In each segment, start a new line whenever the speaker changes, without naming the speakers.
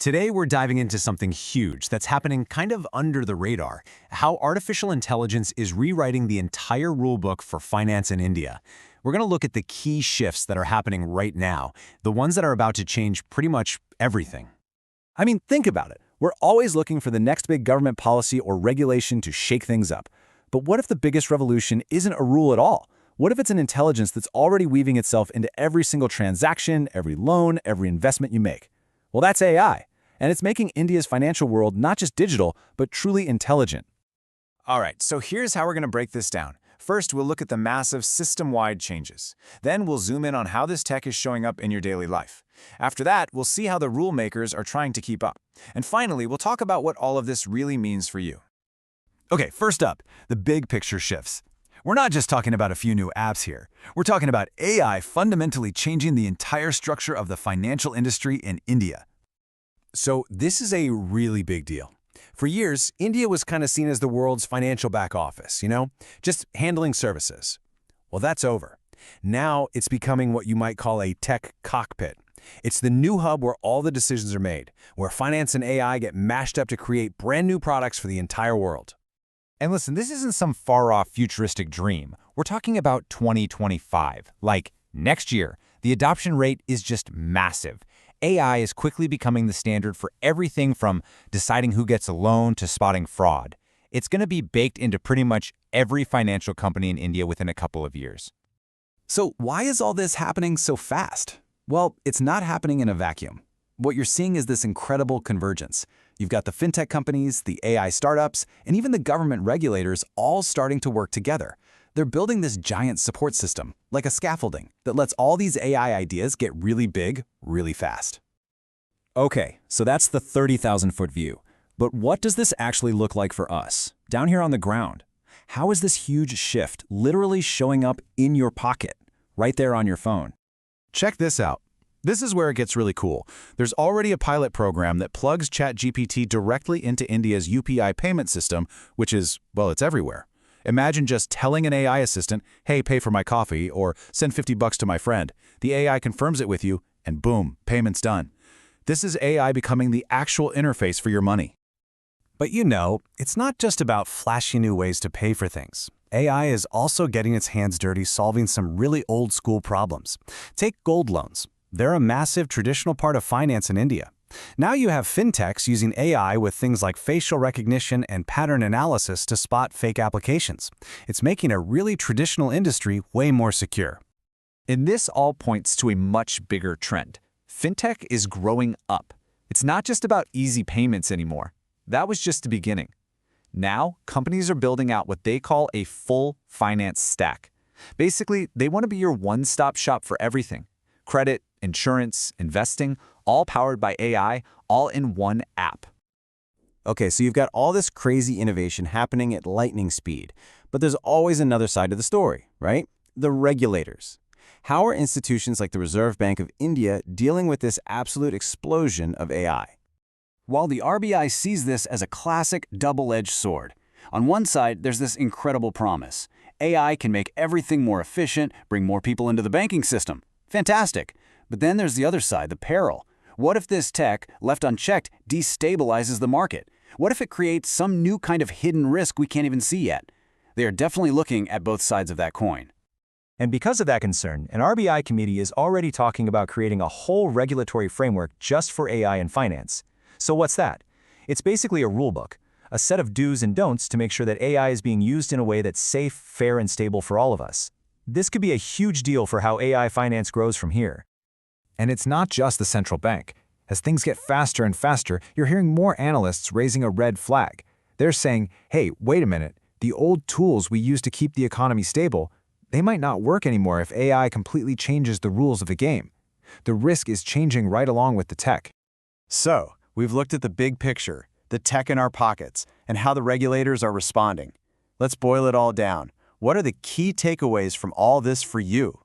Today, we're diving into something huge that's happening kind of under the radar, how artificial intelligence is rewriting the entire rulebook for finance in India. We're going to look at the key shifts that are happening right now, the ones that are about to change pretty much everything.
I mean, think about it. We're always looking for the next big government policy or regulation to shake things up. But what if the biggest revolution isn't a rule at all? What if it's an intelligence that's already weaving itself into every single transaction, every loan, every investment you make? Well, that's AI. And it's making India's financial world not just digital, but truly intelligent.
All right, so here's how we're going to break this down. First, we'll look at the massive system-wide changes. Then we'll zoom in on how this tech is showing up in your daily life. After that, we'll see how the rule makers are trying to keep up. And finally, we'll talk about what all of this really means for you.
Okay, first up, the big picture shifts. We're not just talking about a few new apps here. We're talking about AI fundamentally changing the entire structure of the financial industry in India.
So this is a really big deal. For years, India was kind of seen as the world's financial back office, just handling services. Well, that's over. Now it's becoming what you might call a tech cockpit. It's the new hub where all the decisions are made, where finance and AI get mashed up to create brand new products for the entire world.
And listen, this isn't some far-off futuristic dream. We're talking about 2025. Like, next year, the adoption rate is just massive. AI is quickly becoming the standard for everything from deciding who gets a loan to spotting fraud. It's going to be baked into pretty much every financial company in India within a couple of years.
So why is all this happening so fast? Well, it's not happening in a vacuum. What you're seeing is this incredible convergence. You've got the fintech companies, the AI startups, and even the government regulators all starting to work together. They're building this giant support system, like a scaffolding, that lets all these AI ideas get really big, really fast. Okay, so that's the 30,000-foot view. But what does this actually look like for us, down here on the ground? How is this huge shift literally showing up in your pocket, right there on your phone?
Check this out. This is where it gets really cool. There's already a pilot program that plugs ChatGPT directly into India's UPI payment system, which is, well, it's everywhere. Imagine just telling an AI assistant, hey, pay for my coffee, or send $50 to my friend. The AI confirms it with you, and boom, payment's done. This is AI becoming the actual interface for your money.
But it's not just about flashy new ways to pay for things. AI is also getting its hands dirty solving some really old-school problems. Take gold loans. They're a massive traditional part of finance in India. Now you have fintechs using AI with things like facial recognition and pattern analysis to spot fake applications. It's making a really traditional industry way more secure.
And this all points to a much bigger trend. Fintech is growing up. It's not just about easy payments anymore. That was just the beginning. Now, companies are building out what they call a full finance stack. Basically, they want to be your one-stop shop for everything. Credit, insurance, investing, all powered by AI, all in one app.
Okay, so you've got all this crazy innovation happening at lightning speed, but there's always another side of the story, right? The regulators. How are institutions like the Reserve Bank of India dealing with this absolute explosion of AI? While the RBI sees this as a classic double-edged sword, on one side, there's this incredible promise. AI can make everything more efficient, bring more people into the banking system. Fantastic. But then there's the other side, the peril. What if this tech, left unchecked, destabilizes the market? What if it creates some new kind of hidden risk we can't even see yet? They are definitely looking at both sides of that coin.
And because of that concern, an RBI committee is already talking about creating a whole regulatory framework just for AI and finance. So what's that? It's basically a rulebook, a set of do's and don'ts to make sure that AI is being used in a way that's safe, fair, and stable for all of us. This could be a huge deal for how AI finance grows from here.
And it's not just the central bank. As things get faster and faster, you're hearing more analysts raising a red flag. They're saying, hey, wait a minute, the old tools we use to keep the economy stable, they might not work anymore if AI completely changes the rules of the game. The risk is changing right along with the tech.
So, we've looked at the big picture, the tech in our pockets, and how the regulators are responding. Let's boil it all down. What are the key takeaways from all this for you?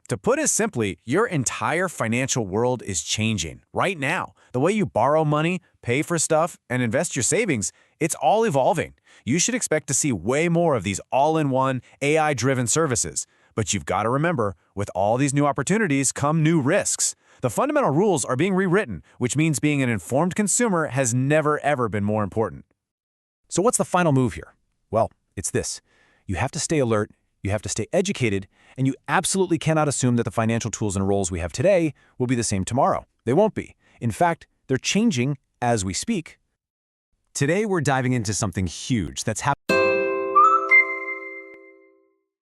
To put it simply, your entire financial world is changing right now. The way you borrow money, pay for stuff, and invest your savings, it's all evolving. You should expect to see way more of these all-in-one, AI-driven services. But you've got to remember, with all these new opportunities come new risks.
The fundamental rules are being rewritten, which means being an informed consumer has never, ever been more important.
So what's the final move here? Well, it's this. You have to stay alert, you have to stay educated, and you absolutely cannot assume that the financial tools and roles we have today will be the same tomorrow. They won't be. In fact, they're changing as we speak.
Today, we're diving into something huge that's happening.